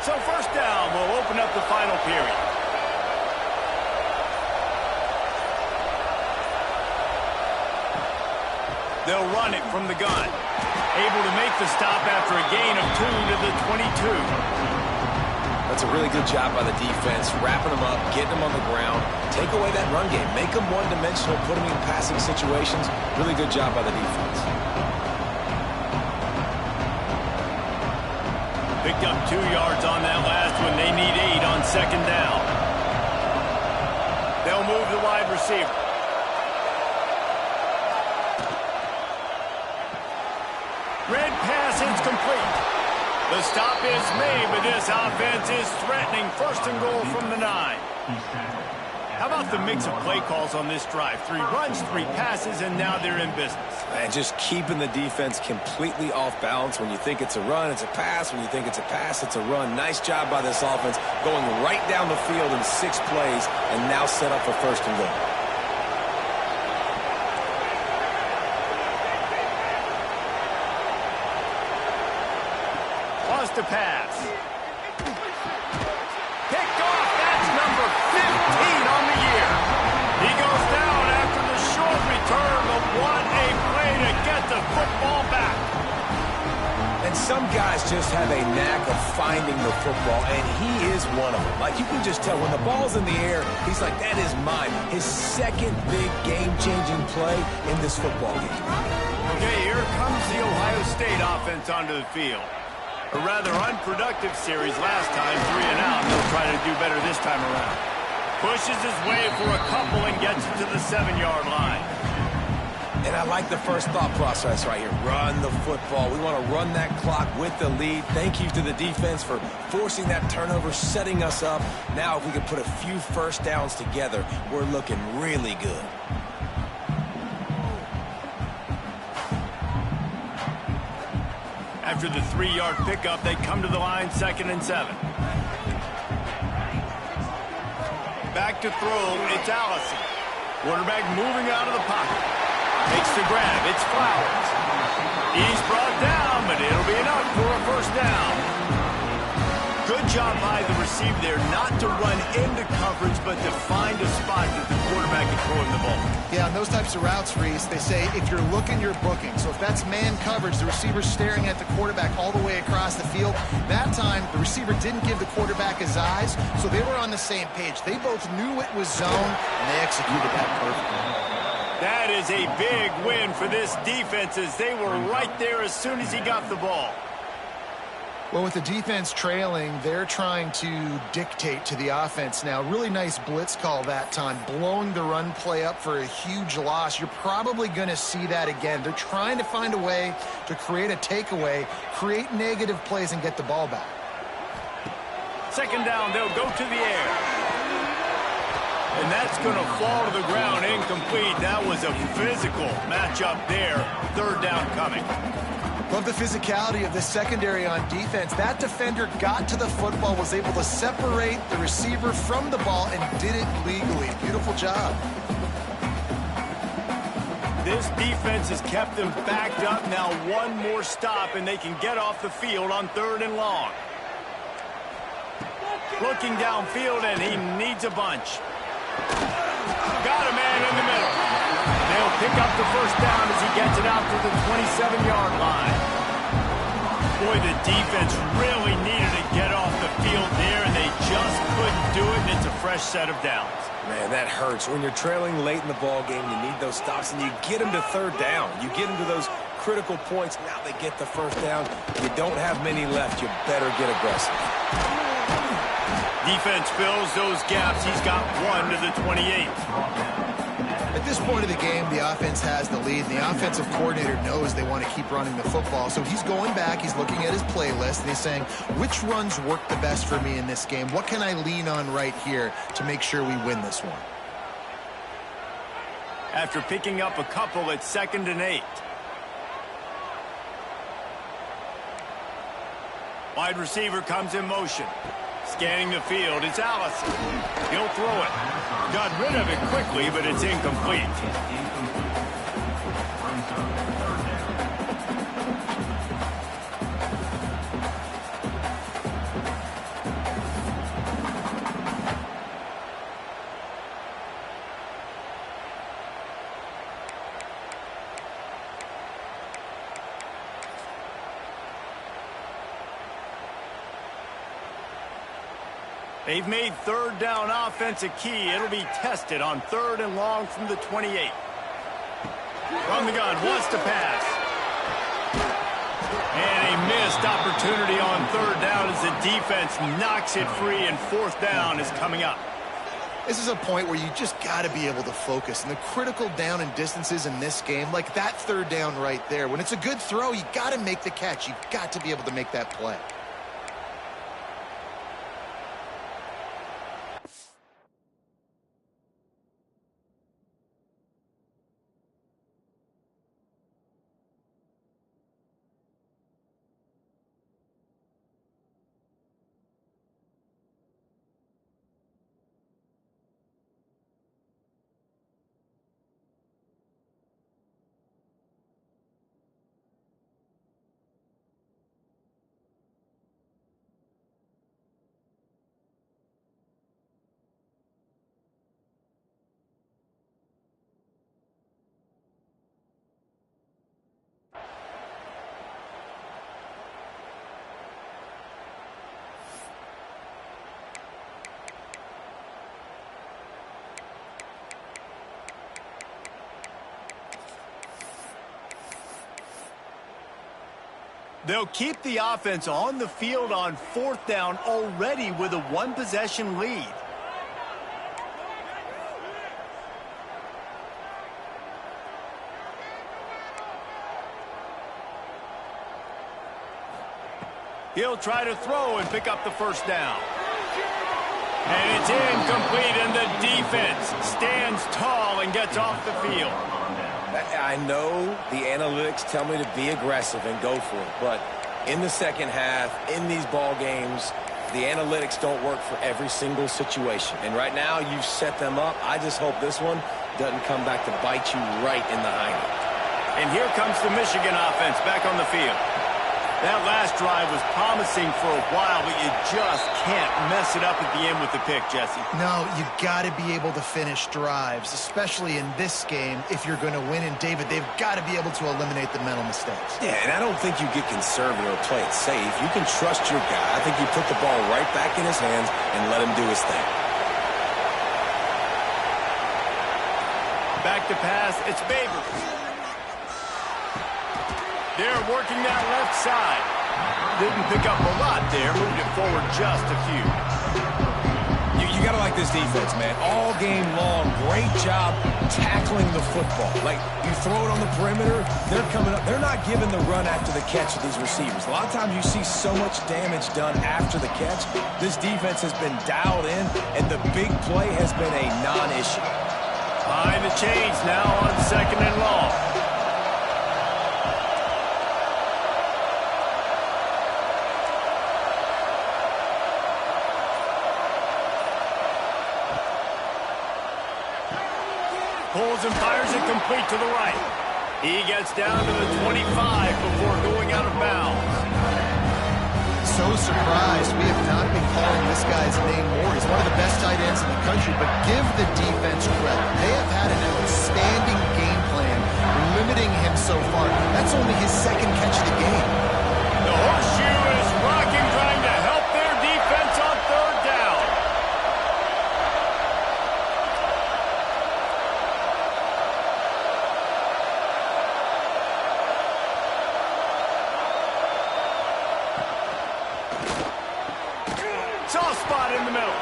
So 1st down will open up the final period. They'll run it from the gun. Able to make the stop after a gain of 2 to the 22. That's a really good job by the defense, wrapping them up, getting them on the ground, take away that run game, make them one-dimensional, put them in passing situations. Really good job by the defense. Picked up 2 yards on that last one. They need 8 on 2nd down. They'll move the wide receiver. Red pass, it's complete. The stop is made, but this offense is threatening 1st and goal from the 9. He's tackled How about the mix of play calls on this drive? 3 runs, 3 passes, and now they're in business. And just keeping the defense completely off balance. When you think it's a run, it's a pass. When you think it's a pass, it's a run. Nice job by this offense going right down the field in 6 plays and now set up for first and goal. Wants to pass. Picked off. That's number 15 on the year. He goes down after the short return, but what a play to get the football back. And some guys just have a knack of finding the football, and he is one of them. Like, you can just tell when the ball's in the air, he's like, that is mine. His second big game-changing play in this football game. Okay, here comes the Ohio State offense onto the field. A rather unproductive series last time, 3 and out. They'll try to do better this time around. Pushes his way for a couple and gets it to the 7-yard line. And I like the first thought process right here. Run the football. We want to run that clock with the lead. Thank you to the defense for forcing that turnover, setting us up. Now if we can put a few first downs together, we're looking really good. After the 3-yard pickup, they come to the line, 2nd and 7. Back to throw, it's Allison. Quarterback moving out of the pocket. Makes the grab, it's Flowers. He's brought down, but it'll be enough for a first down. Good job by the receiver there, not to run into coverage, but to find a spot that the quarterback can throw him the ball. Yeah, on those types of routes, Reese, they say if you're looking, you're booking. So if that's man coverage, the receiver's staring at the quarterback all the way across the field. That time, the receiver didn't give the quarterback his eyes, so they were on the same page. They both knew it was zone, and they executed that perfectly. That is a big win for this defense as they were right there as soon as he got the ball. Well, with the defense trailing, they're trying to dictate to the offense now. Really nice blitz call that time, blowing the run play up for a huge loss. You're probably going to see that again. They're trying to find a way to create a takeaway, create negative plays, and get the ball back. 2nd down, they'll go to the air. And that's going to fall to the ground incomplete. That was a physical matchup there. 3rd down coming. Love the physicality of the secondary on defense. That defender got to the football, was able to separate the receiver from the ball, and did it legally. Beautiful job. This defense has kept them backed up. Now 1 more stop, and they can get off the field on 3rd and long. Looking downfield, and he needs a bunch. Got a man in the middle. They'll pick up the first down as he gets it out to the 27-yard line. Boy, the defense really needed to get off the field there, and they just couldn't do it, and it's a fresh set of downs. Man, that hurts. When you're trailing late in the ball game, you need those stops, and you get them to 3rd down. You get them to those critical points. Now they get the first down. You don't have many left. You better get aggressive. Defense fills those gaps. He's got 1 to the 28. At this point of the game, the offense has the lead, and the offensive coordinator knows they want to keep running the football. So he's going back, he's looking at his playlist, and he's saying, which runs work the best for me in this game? What can I lean on right here to make sure we win this one? After picking up a couple, it's 2nd and 8. Wide receiver comes in motion. Scanning the field, it's Allison. He'll throw it. Got rid of it quickly, but it's incomplete. They've made 3rd down offense a key. It'll be tested on 3rd and long from the 28. From the gun, wants to pass. And a missed opportunity on 3rd down as the defense knocks it free, and 4th down is coming up. This is a point where you just got to be able to focus. And the critical down and distances in this game, like that 3rd down right there, when it's a good throw, you got to make the catch. You've got to be able to make that play. They'll keep the offense on the field on 4th down already with a one-possession lead. He'll try to throw and pick up the first down. And it's incomplete, and the defense stands tall and gets off the field. I know the analytics tell me to be aggressive and go for it, but in the second half, in these ball games, the analytics don't work for every single situation. And right now, you've set them up. I just hope this one doesn't come back to bite you right in the hiney. And here comes the Michigan offense back on the field. That last drive was promising for a while, but you just can't mess it up at the end with the pick, Jesse. No, you got to be able to finish drives, especially in this game if you're going to win. And, David, they've got to be able to eliminate the mental mistakes. Yeah, and I don't think you get conservative or play it safe. You can trust your guy. I think you put the ball right back in his hands and let him do his thing. Back to pass, it's Baber. They're working that left side. Didn't pick up a lot there, moved it forward just a few. You got to like this defense, man. All game long, great job tackling the football. Like, you throw it on the perimeter, they're coming up. They're not giving the run after the catch to these receivers. A lot of times you see so much damage done after the catch. This defense has been dialed in, and the big play has been a non-issue. Behind the chains now on 2nd and long. Pulls and fires it complete to the right. He gets down to the 25 before going out of bounds. So surprised we have not been calling this guy's name more. He's one of the best tight ends in the country, but give the defense credit. They have had an outstanding game plan, limiting him so far. That's only his 2nd catch of the game. The horseshoe is rocking, trying to help their defense on 3rd down. Soft spot in the middle.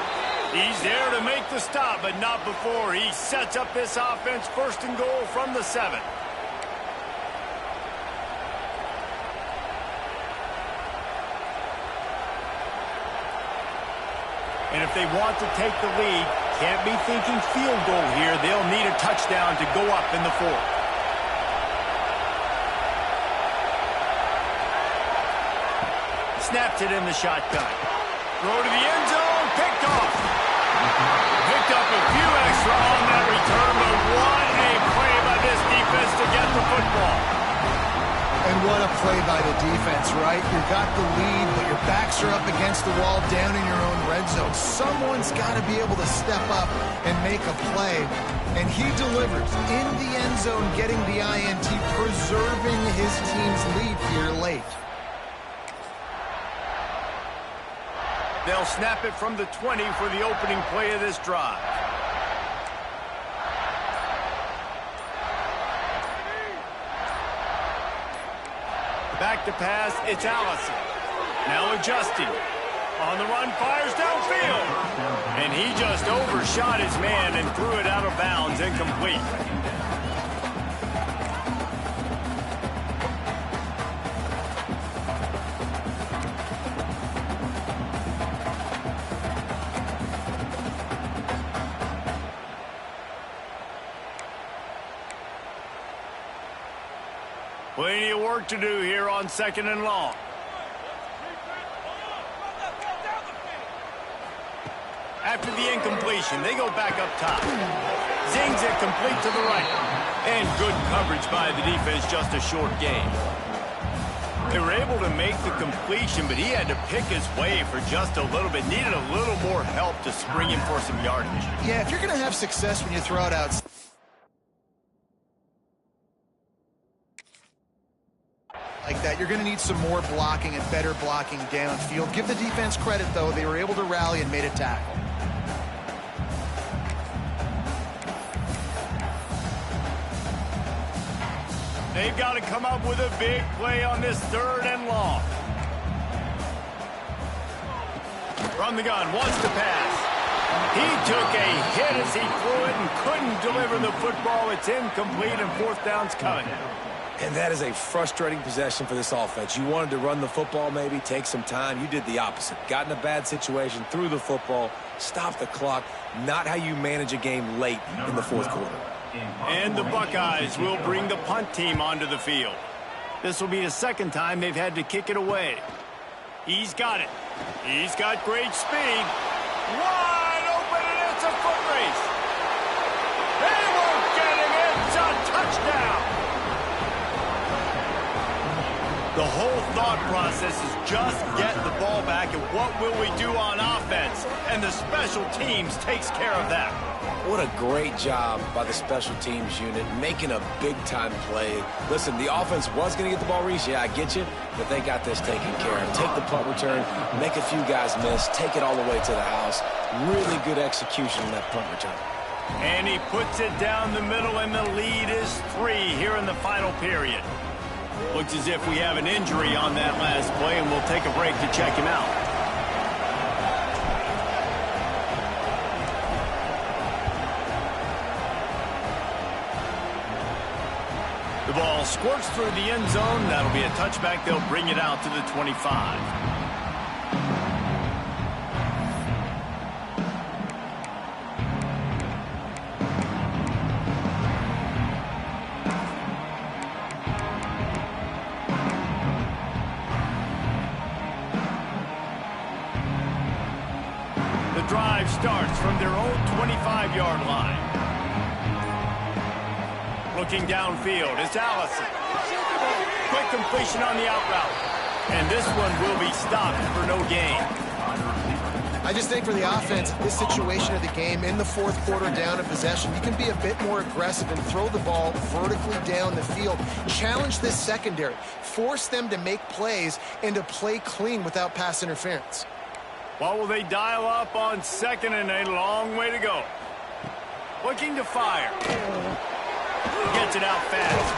He's there to make the stop, but not before he sets up this offense 1st and goal from the 7. And if they want to take the lead, can't be thinking field goal here. They'll need a touchdown to go up in the 4th. Snaps it in the shotgun. Throw to the end zone, picked off. Picked up a few extra on that return, but what a play by this defense to get the football. And what a play by the defense, right? You got the lead, but your backs are up against the wall down in your own red zone. Someone's got to be able to step up and make a play. And he delivers in the end zone, getting the INT, preserving his team's lead here late. They'll snap it from the 20 for the opening play of this drive. Back to pass, it's Allison. Now adjusting. On the run, fires downfield. And he just overshot his man and threw it out of bounds, incomplete. Plenty of work to do here on 2nd and long. After the incompletion, they go back up top. Zings it complete to the right. And good coverage by the defense, just a short gain. They were able to make the completion, but he had to pick his way for just a little bit. Needed a little more help to spring him for some yardage. Yeah, if you're going to have success when you throw it out like that, you're going to need some more blocking and better blocking downfield. Give the defense credit, though. They were able to rally and made a tackle. They've got to come up with a big play on this 3rd and long. From the gun, wants to pass. He took a hit as he threw it and couldn't deliver the football. It's incomplete, and 4th down's coming. And that is a frustrating possession for this offense. You wanted to run the football, maybe take some time. You did the opposite. Got in a bad situation, threw the football, stopped the clock. Not how you manage a game late in the 4th quarter. And the Buckeyes will bring the punt team onto the field. This will be the 2nd time they've had to kick it away. He's got it. He's got great speed. Wide open, and it's a foot race. They won't get him. It's a touchdown. The whole thought process is just get the ball back, and what will we do on offense? And the special teams takes care of that. What a great job by the special teams unit, making a big-time play. Listen, the offense was going to get the ball reached. Yeah, I get you, but they got this taken care of. Take the punt return, make a few guys miss, take it all the way to the house. Really good execution on that punt return. And he puts it down the middle, and the lead is 3 here in the final period. Looks as if we have an injury on that last play, and we'll take a break to check him out. The ball squirts through the end zone. That'll be a touchback. They'll bring it out to the 25. The drive starts from their own 25-yard line. Looking downfield, it's Allison. Quick completion on the out route. And this one will be stopped for no gain. I just think for the offense, this situation of the game, in the 4th quarter down in possession, you can be a bit more aggressive and throw the ball vertically down the field. Challenge this secondary. Force them to make plays and to play clean without pass interference. What will they dial up on 2nd and a long way to go? Looking to fire. Gets it out fast.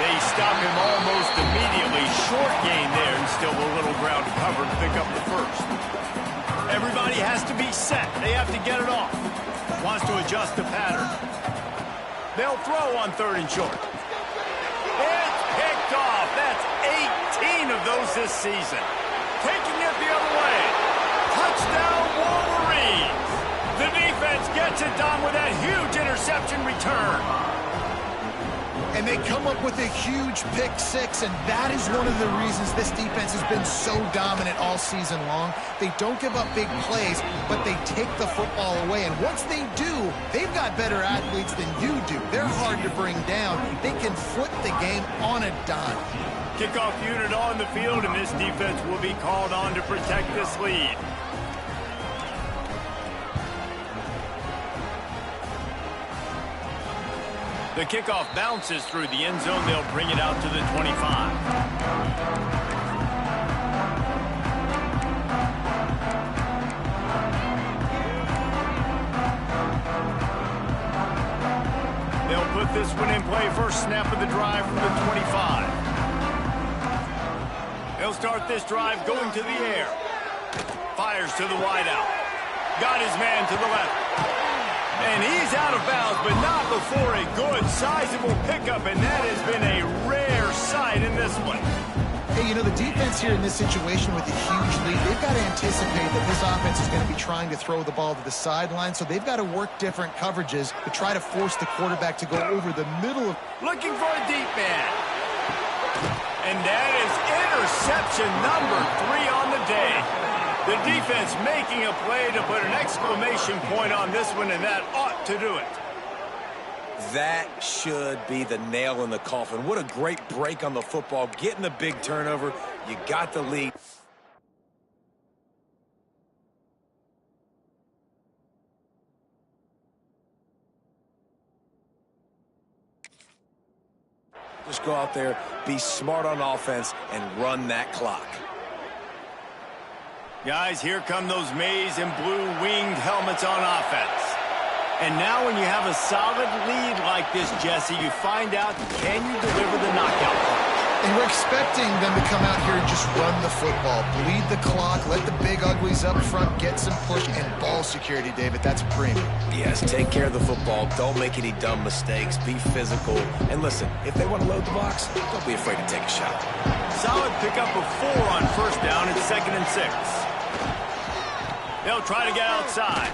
They stop him almost immediately. Short gain there, and still a little ground to cover to pick up the 1st. Everybody has to be set. They have to get it off. Wants to adjust the pattern. They'll throw on 3rd and short. It's picked off. That's 18 of those this season. Taking it the other way. Touchdown, Wolverines. The defense gets it done with that huge interception return. And they come up with a huge pick 6, and that is one of the reasons this defense has been so dominant all season long. They don't give up big plays, but they take the football away. And once they do, they've got better athletes than you do. They're hard to bring down. They can flip the game on a dime. Kickoff unit on the field, and this defense will be called on to protect this lead. The kickoff bounces through the end zone. They'll bring it out to the 25. They'll put this one in play. First snap of the drive from the 25. They'll start this drive going to the air. Fires to the wideout. Got his man to the left. And he's out of bounds, but not before a good, sizable pickup, and that has been a rare sight in this one. Hey, you know, the defense here in this situation with a huge lead, they've got to anticipate that this offense is going to be trying to throw the ball to the sideline, so they've got to work different coverages to try to force the quarterback to go over the middle of... Looking for a deep man. And that is interception number 3 on the day. The defense making a play to put an exclamation point on this one, and that ought to do it. That should be the nail in the coffin. What a great break on the football. Getting the big turnover. You got the lead. Just go out there, be smart on offense, and run that clock. Guys, here come those maize and blue winged helmets on offense. And now when you have a solid lead like this, Jesse, you find out, can you deliver the knockout punch? And we're expecting them to come out here and just run the football, bleed the clock, let the big uglies up front get some push, and ball security, David. That's premium. Yes, take care of the football. Don't make any dumb mistakes. Be physical. And listen, if they want to load the box, don't be afraid to take a shot. Solid pickup of 4 on first down and 2nd and 6. They'll try to get outside.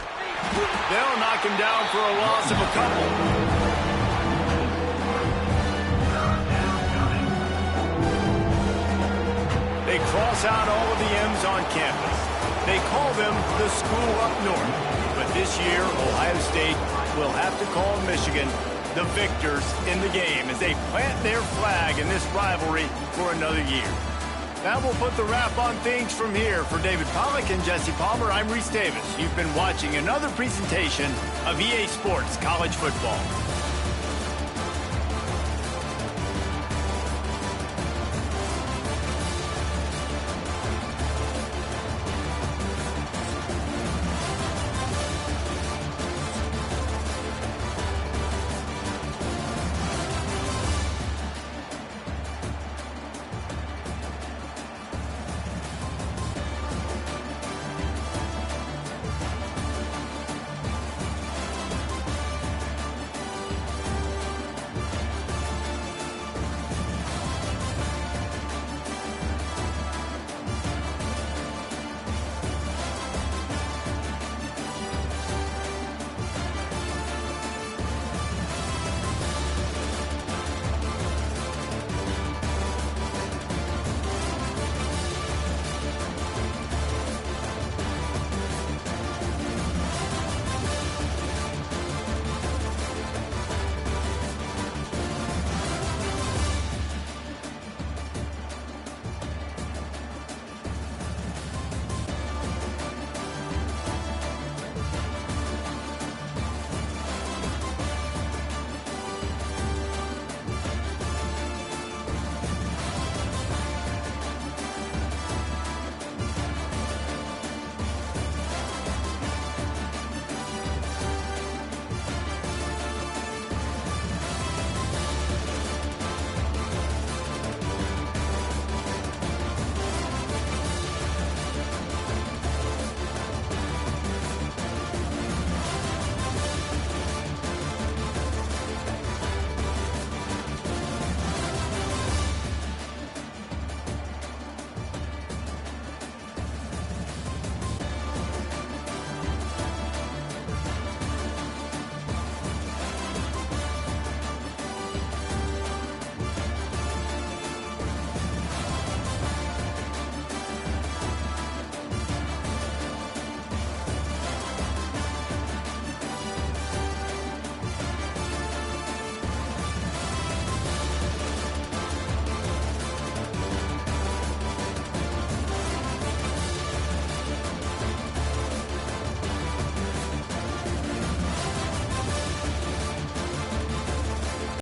They'll knock him down for a loss of a couple. They cross out all of the M's on campus. They call them the school up north. But this year, Ohio State will have to call Michigan the victors in the game as they plant their flag in this rivalry for another year. That will put the wrap on things from here. For David Pollack and Jesse Palmer, I'm Reese Davis. You've been watching another presentation of EA Sports College Football.